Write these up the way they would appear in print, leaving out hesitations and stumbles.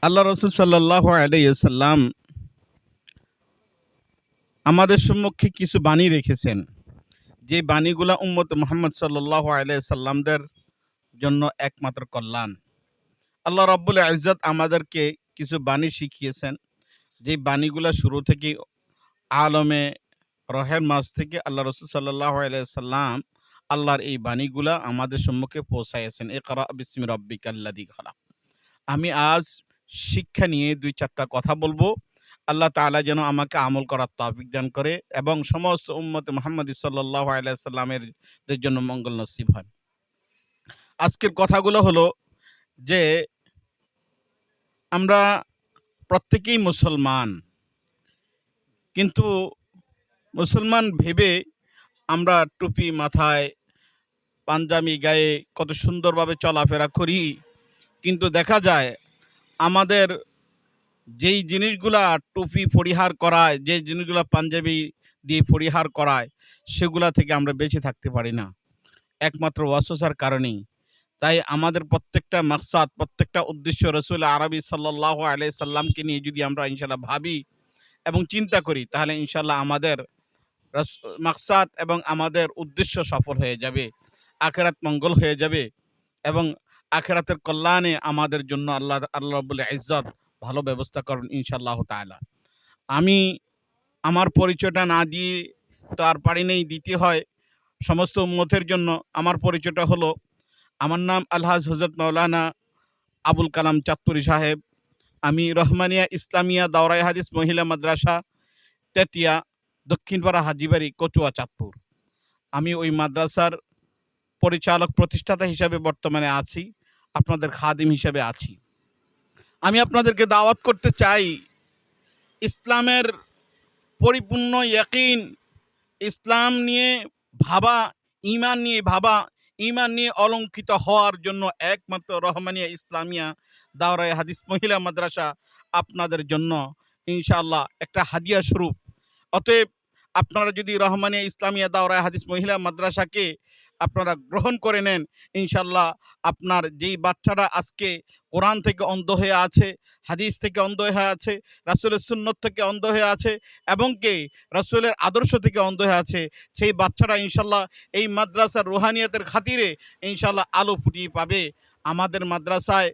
আল্লাহ রসুল সাল্লাল্লাহু আলাইহি ওয়াসাল্লাম আমাদের সম্মুখে কিছু বাণী রেখেছেন, যে বাণীগুলা উম্মত মুহাম্মদ সাল্লাল্লাহু আলাইহি সাল্লামদের জন্য একমাত্র কল্যাণ। আল্লাহ রাব্বুল ইজ্জত আমাদেরকে কিছু বাণী শিখিয়েছেন, যে বাণীগুলা শুরু থেকে আলমে রহের মাঝ থেকে আল্লাহ রসুল সাল্লাল্লাহু আলাইহি সাল্লাম আল্লাহর এই বাণীগুলা আমাদের সম্মুখে পৌঁছাইয়েছেন। ইকরা বিসমি রাব্বিকাল্লাযী খালাক। আমি আজ শিক্ষা নিয়ে ২-৪টা কথা বলবো। আল্লাহ তাআলা যেন আমাকে আমল করার তৌফিক দান করে এবং সমস্ত উম্মতে মুহাম্মদী সাল্লাল্লাহু আলাইহি সাল্লামের দের জন্য মঙ্গল নসিব হয়। আজকের কথাগুলো হলো যে আমরা প্রত্যেকেই মুসলমান, কিন্তু মুসলমান ভেবে আমরা টুপি মাথায়, পাঞ্জাবি গায়ে কত সুন্দরভাবে চলাফেরা করি, কিন্তু দেখা যায় আমাদের যেই জিনিসগুলা টুপি পরিহার করায়, যে জিনিসগুলা পাঞ্জাবি দিয়ে পরিহার করায়, সেগুলা থেকে আমরা বেঁচে থাকতে পারি না, একমাত্র ওয়াসওয়াসার কারণেই। তাই আমাদের প্রত্যেকটা মাকসাদ, প্রত্যেকটা উদ্দেশ্য রাসূল আরবি সাল্লাল্লাহু আলাইহি সাল্লামকে নিয়ে যদি আমরা ইনশাআল্লাহ ভাবি এবং চিন্তা করি, তাহলে ইনশাআল্লাহ আমাদের মাকসাদ এবং আমাদের উদ্দেশ্য সফল হয়ে যাবে, আখিরাত মঙ্গল হয়ে যাবে এবং আখিরাতের কল্যাণে আমাদের জন্য আল্লাহ রাব্বুল ইজ্জত ভালো ব্যবস্থা করবেন ইনশাআল্লাহ তাআলা। আমি আমার পরিচয়টা না দিয়ে তো আর পারি নাই, দিতে হয় সমস্ত উম্মতের জন্য। আমার পরিচয়টা হলো, আমার নাম আলহাজ হযরত মাওলানা আবুল কালাম চাঁদপুরি সাহেব। আমি রহমানিয়া ইসলামিয়া দাওরায়ে হাদিস মহিলা মাদ্রাসা, তেতিয়া, দক্ষিণপাড়া হাজীবাড়ি, কচুয়া, চাঁদপুর। আমি ওই মাদ্রাসার পরিচালক প্রতিষ্ঠাতা হিসাবে বর্তমানে আছি, আপনাদের খাদিম হিসাবে আছি। আমি আপনাদেরকে দাওয়াত করতে চাই, ইসলামের পরিপূর্ণ ইয়াকিন, ইসলাম নিয়ে ভাবা, ঈমান নিয়ে ভাবা, ঈমান নিয়ে অলঙ্কিত হওয়ার জন্য একমাত্র রহমানিয়া ইসলামিয়া দাওরায়ে হাদিস মহিলা মাদ্রাসা আপনাদের জন্য ইনশাআল্লাহ একটা হাদিয়া স্বরূপ। অতএব আপনারা যদি রহমানিয়া ইসলামিয়া দাওরায়ে হাদিস মহিলা মাদ্রাসাকে আপনারা গ্রহণ করে নেন, ইনশাআল্লাহ আপনার যেই বাচ্চারা আজকে কোরআন থেকে অন্ধ হয়ে আছে, হাদিস থেকে অন্ধ হয়ে আছে, রাসূলের সুন্নত থেকে অন্ধ হয়ে আছে এবং কি রাসূলের আদর্শ থেকে অন্ধ হয়ে আছে, সেই বাচ্চারা ইনশাআল্লাহ এই মাদ্রাসার রুহানিয়াতের খাতিরে ইনশাআল্লাহ আলো ফুটিয়ে পাবে। আমাদের মাদ্রাসায়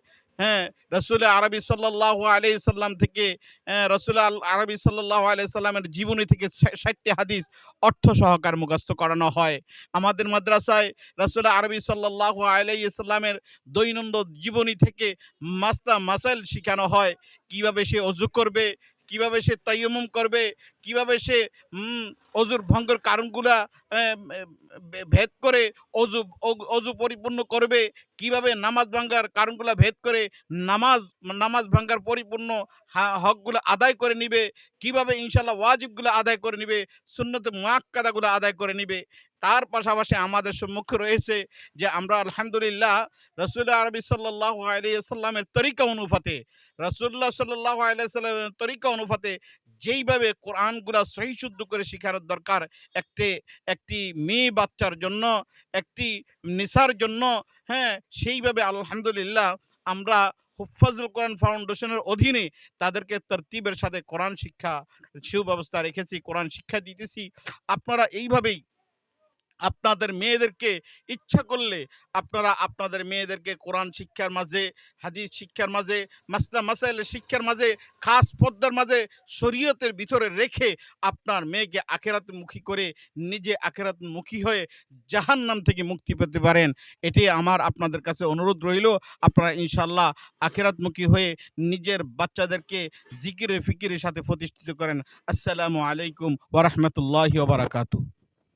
রাসূল আরবি সাল্লাল্লাহু আলাইহি সাল্লাম থেকে রাসূল আরবি সাল্লাল্লাহু আলাইহি সাল্লামের জীবনী থেকে ৬০টি হাদিস অর্থ সহকারে মুখস্থ করানো হয়। আমাদের মাদ্রাসায় রাসূল আরবি সাল্লাল্লাহু আলাইহি সাল্লামের দৈনন্দিন জীবনী থেকে মাসাইল শিখানো হয়। কিভাবে সে ওযু করবে, কিভাবে সে তায়াম্মুম করবে, কিভাবে সে অজুর ভঙ্গের কারণগুলা ভেদ করে অজু পরিপূর্ণ করবে, কিভাবে নামাজ ভাঙ্গার কারণগুলা ভেদ করে নামাজ ভাঙ্গার পরিপূর্ণ হকগুলো আদায় করে নিবে, কিভাবে ইনশাআল্লাহ ওয়াজিবগুলো আদায় করে নিবে, সুন্নতে মুআক্কাদাগুলো আদায় করে নিবে। তার পাশাপাশি আমাদের সম্মুখে রয়েছে যে আমরা আলহামদুলিল্লাহ রাসূল আরবি সাল্লাল্লাহু আলাইহি ওয়াসাল্লামের তরিকা অনুপাতে, রাসূলুল্লাহ সাল্লাল্লাহু আলাইহি ওয়াসাল্লামের তরিকা অনুপাতে যেইভাবে কোরআনগুলা সহি শুদ্ধ করে শিখানোর দরকার, একটি মেয়ে বাচ্চার জন্য, একটি নিসার জন্য, সেইভাবে আলহামদুলিল্লাহ আমরা হুফাজুল কোরআন ফাউন্ডেশনের অধীনে তাদেরকে তরতিবের সাথে কোরআন শিক্ষা সুব্যবস্থা রেখেছি, কোরআন শিক্ষা দিতেছি। আপনারা এইভাবেই আপনাদের মেয়েদেরকে ইচ্ছা করলে আপনারা আপনাদের মেয়েদেরকে কোরআন শিক্ষার মাঝে, হাদিস শিক্ষার মাঝে, মাসলা মাসাইলের শিক্ষার মাঝে, খাস পর্দার মাঝে, শরীয়তের ভিতরে রেখে আপনার মেয়েকে আখিরাতমুখী করে নিজে আখিরাতমুখী হয়ে জাহান্নাম থেকে মুক্তি পেতে পারেন। এটাই আমার আপনাদের কাছে অনুরোধ রইল। আপনারা ইনশাআল্লাহ আখিরাতমুখী হয়ে নিজের বাচ্চাদেরকে জিকিরে ফিকিরের সাথে প্রতিষ্ঠিত করেন। আসসালামু আলাইকুম ওয়া রাহমাতুল্লাহি ওয়া বারাকাতুহু।